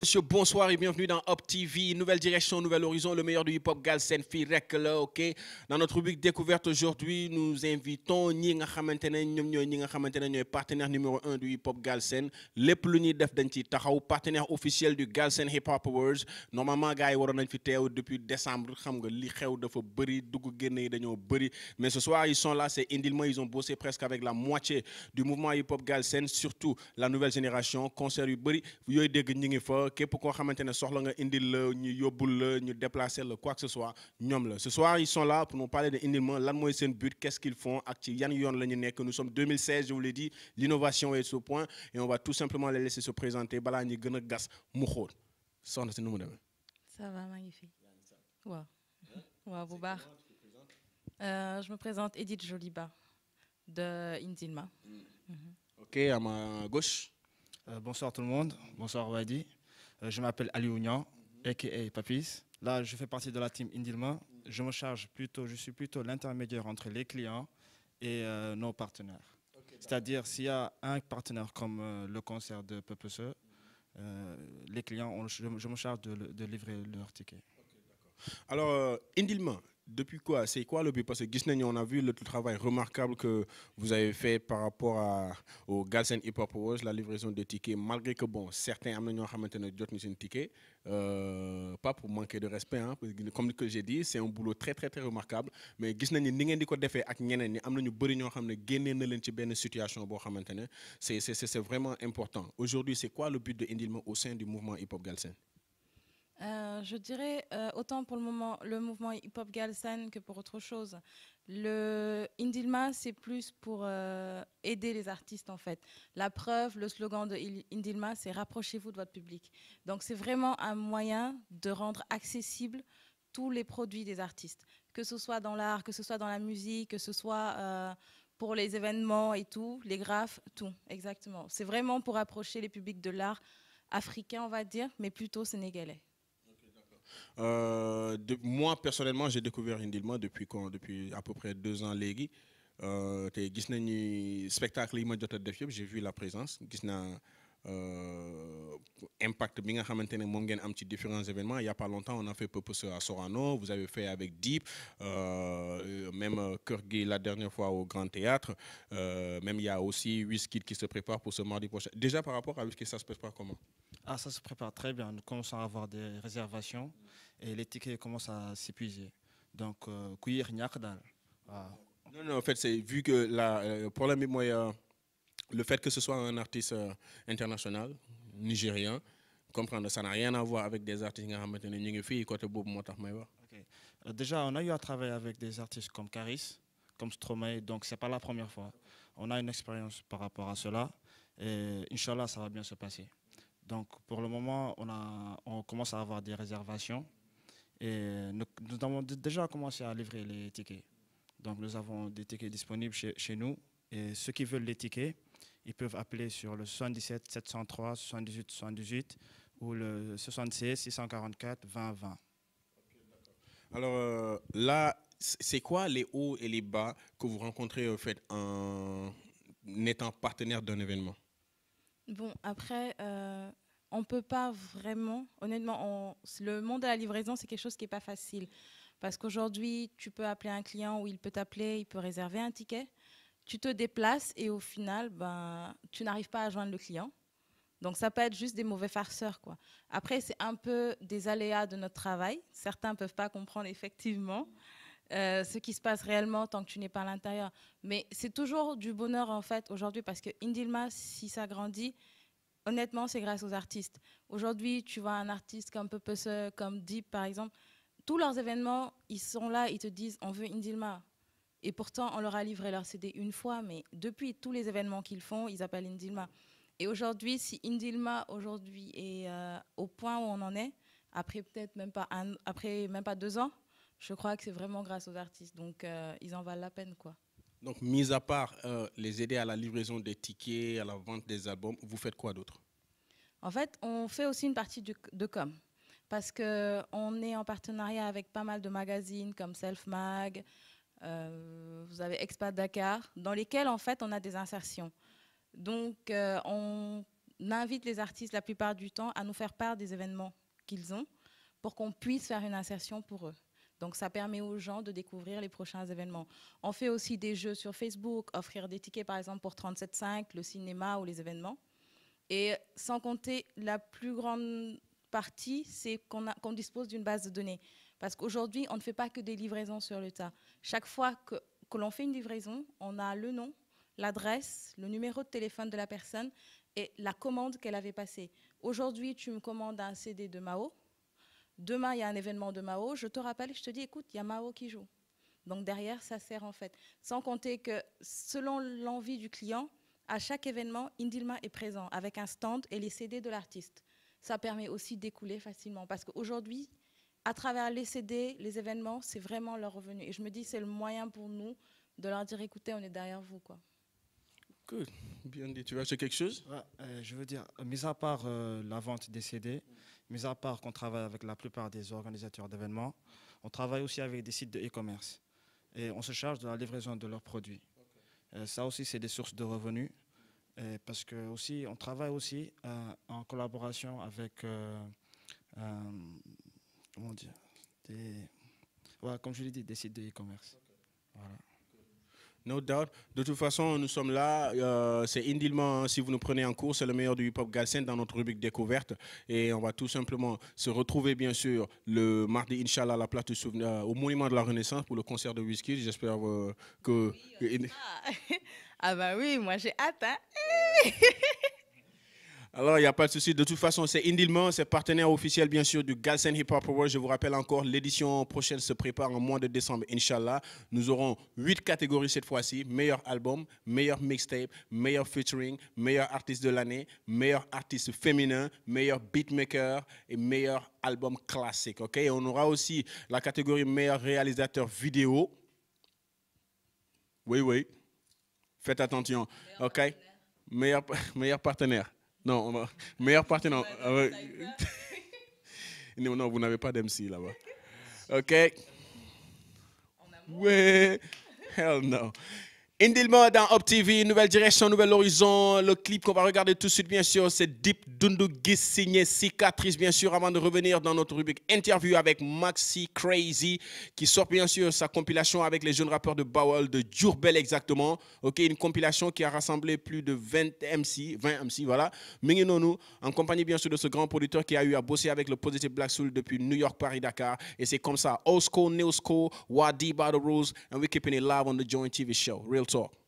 Monsieur, bonsoir et bienvenue dans Up TV, nouvelle direction, nouvel horizon, le meilleur du hip-hop galsen fii rek la, ok. Dans notre rubrique découverte aujourd'hui, nous invitons ñi nga xamantene ñom ñoy ñi nga xamantene ñoy partenaire numéro 1 du hip-hop galsen. Lepp lu ñuy def dañ ci taxaw, partenaire officiel du Galsen Hip Hop Awards. Normalement gars yi waroon nañ fi teew depuis décembre, xam nga li xew dafa bëri, dugg génne yi dañoo bëri. Mais ce soir ils sont là, c'est Indilma, ils ont bossé presque avec la moitié du mouvement hip-hop galsen, surtout la nouvelle génération, concert yu bëri yooyu dégg ñi ngi fa. Képp koo xamante ne soxla nga indil la ñu yóbbul la ñu déplacer la quoi que ce soit ñoom la ce soir ils sont là pour nous parler de Indilma lan mooy seen but qu'est-ce qu'ils font ak ci yan yoon la ñu nekk. Nous sommes 2016, je vous l'ai dit, l'innovation est au point et on va tout simplement les laisser se présenter balaa ñuy gën a gas mu xóot soxna si nu mu demee. Ça va, magnifique. Wow. Wow, bu baax. Je me présente Edith Joliba de Indilma. Ok, à ma gauche. Bonsoir tout le monde, bonsoir Wadi. Je m'appelle Aliou Niang, a.k.a. Papis. Là, je fais partie de la team Indilma. Je suis plutôt l'intermédiaire entre les clients et nos partenaires. C'est-à-dire, s'il y a un partenaire comme le concert de PPSE, les clients, je me charge de livrer leur ticket. Alors, Indilma, depuis quoi? C'est quoi le but? Parce que Gisneni, on a vu le travail remarquable que vous avez fait par rapport au Galsen Hip Hop Awards, la livraison des tickets, malgré que, bon, certains ont maintenant un ticket, pas pour manquer de respect, hein, comme que j'ai dit, c'est un boulot très, très, très remarquable. Mais Gisneni, ni ngeen di ko defee ak ñeneen ñi am na ñu bëri ñoo xam ne génnee na leen ci benn situation boo xamante ne c'est vraiment important. Aujourd'hui, c'est quoi le but de Indilma au sein du mouvement Hip Hop Galsen? Je dirais autant pour le moment le mouvement hip-hop galsen que pour autre chose. Le Indilma, c'est plus pour aider les artistes en fait. La preuve, le slogan de Indilma, c'est rapprochez-vous de votre public. Donc c'est vraiment un moyen de rendre accessible tous les produits des artistes, que ce soit dans l'art, que ce soit dans la musique, que ce soit pour les événements et tout, les graphes, tout, exactement. C'est vraiment pour rapprocher les publics de l'art africain, on va dire, mais plutôt sénégalais. Moi, personnellement, j'ai découvert Indilma depuis quand? Depuis à peu près 2 ans léegi. Te gis nañu spectacle yi ma jot a def yëpp, j'ai vu la présence, gis naa impact bi nga xamante ne moom ngeen am ci différents événements. Il y a pas longtemps, on a fait Purpose à Sorano, vous avez fait avec Deep, même Kër Gi la dernière fois au Grand Théâtre. Même il y a aussi Wizkid qui se prépare pour ce mardi prochain. Déjà par rapport à Wizkid, ça se prépare comment? Ah, ça se prépare très bien. Nous commençons à avoir des réservations et les tickets commencent à s'épuiser. Donc, couillir ñàkk daal. Non, non, en fait, c'est vu que le problème, moi, le fait que ce soit un artiste international, nigérien, comprendre, ça n'a rien à voir avec des artistes qui sont côté Bob Motak Maïwa. Déjà, on a eu à travailler avec des artistes comme Caris, comme Stromae, donc c'est pas la première fois. On a une expérience par rapport à cela et Inch'Allah, ça va bien se passer. Donc, pour le moment, on commence à avoir des réservations et nous avons déjà commencé à livrer les tickets. Donc, nous avons des tickets disponibles chez nous et ceux qui veulent les tickets, ils peuvent appeler sur le 77 703 78 78 ou le 76 644 20 20. Alors là, c'est quoi les hauts et les bas que vous rencontrez en fait en étant partenaire d'un événement? Bon, après, on ne peut pas vraiment, honnêtement, le monde de la livraison, c'est quelque chose qui n'est pas facile. Parce qu'aujourd'hui, tu peux appeler un client ou il peut t'appeler, il peut réserver un ticket. Tu te déplaces et au final, ben, tu n'arrives pas à joindre le client. Donc ça peut être juste des mauvais farceurs, quoi. Après, c'est un peu des aléas de notre travail. Certains ne peuvent pas comprendre effectivement ce qui se passe réellement tant que tu n'es pas à l'intérieur. Mais c'est toujours du bonheur en fait aujourd'hui parce que Indilma, si ça grandit, honnêtement, c'est grâce aux artistes. Aujourd'hui, tu vois un artiste comme Purpose, comme Deep par exemple, tous leurs événements, ils sont là, ils te disent on veut Indilma. Et pourtant, on leur a livré leur CD une fois, mais depuis tous les événements qu'ils font, ils appellent Indilma. Et aujourd'hui, si Indilma aujourd'hui est au point où on en est, après peut-être même pas 2 ans, je crois que c'est vraiment grâce aux artistes. Donc, ils en valent la peine, quoi. Donc, mis à part les aider à la livraison des tickets, à la vente des albums, vous faites quoi d'autre? En fait, on fait aussi une partie de com. Parce qu'on est en partenariat avec pas mal de magazines comme Self Mag, vous avez Expat Dakar, dans lesquels en fait on a des insertions. Donc on invite les artistes la plupart du temps à nous faire part des événements qu'ils ont pour qu'on puisse faire une insertion pour eux. Donc, ça permet aux gens de découvrir les prochains événements. On fait aussi des jeux sur Facebook, offrir des tickets, par exemple, pour 37,5, le cinéma ou les événements. Et sans compter, la plus grande partie, c'est qu'on dispose d'une base de données. Parce qu'aujourd'hui, on ne fait pas que des livraisons sur le tas. Chaque fois que l'on fait une livraison, on a le nom, l'adresse, le numéro de téléphone de la personne et la commande qu'elle avait passée. Aujourd'hui, tu me commandes un CD de Mao. Demain, il y a un événement de Mao, je te rappelle et je te dis, écoute, il y a Mao qui joue. Donc derrière, ça sert en fait. Sans compter que selon l'envie du client, à chaque événement, Indilma est présent avec un stand et les CD de l'artiste. Ça permet aussi d'écouler facilement parce qu'aujourd'hui, à travers les CD, les événements, c'est vraiment leur revenu. Et je me dis, c'est le moyen pour nous de leur dire, écoutez, on est derrière vous, quoi. Good. Bien dit. Tu veux acheter quelque chose? Ouais, je veux dire, mis à part la vente des CD, mis à part qu'on travaille avec la plupart des organisateurs d'événements, on travaille aussi avec des sites de e-commerce. Et on se charge de la livraison de leurs produits. Ça aussi, c'est des sources de revenus. Parce que aussi, on travaille aussi en collaboration avec, comment dire, comme je l'ai dit, des sites de e-commerce. Voilà. No doubt. De toute façon, nous sommes là. C'est Indilma, si vous nous prenez en cours, c'est le meilleur du hip-hop galsen dans notre rubrique découverte. Et on va tout simplement se retrouver, bien sûr, le mardi, Inch'Allah, à la place du souvenir, au Monument de la Renaissance pour le concert de Wizkid. J'espère que... Ah bah oui, moi j'ai hâte, hein. Alors, il n'y a pas de souci. De toute façon, c'est Indilma, c'est partenaire officiel, bien sûr, du Galsen Hip Hop Award. Je vous rappelle encore, l'édition prochaine se prépare en mois de décembre, Inch'Allah. Nous aurons 8 catégories cette fois-ci. Meilleur album, meilleur mixtape, meilleur featuring, meilleur artiste de l'année, meilleur artiste féminin, meilleur beatmaker et meilleur album classique. OK? Et on aura aussi la catégorie meilleur réalisateur vidéo. Oui. Faites attention. OK? Meilleur partenaire. Non, meilleur partenaire. Non, vous n'avez pas d'MC là-bas. OK? Ouais. Hell no. Indilma dans Up TV, nouvelle direction, nouvel horizon. Le clip qu'on va regarder tout de suite, bien sûr, c'est Deep Dundu Gis signé Cicatrice, bien sûr, avant de revenir dans notre rubrique interview avec Maxi Crazy, qui sort bien sûr sa compilation avec les jeunes rappeurs de Bawol, de Diourbel exactement. Ok, une compilation qui a rassemblé plus de 20 MC, voilà. Mingi en compagnie bien sûr de ce grand producteur qui a eu à bosser avec le Positive Black Soul depuis New York, Paris, Dakar. Et c'est comme ça, old school, new school, Wadi by the rules, and we're keeping it live on the Joint TV show. Real talk.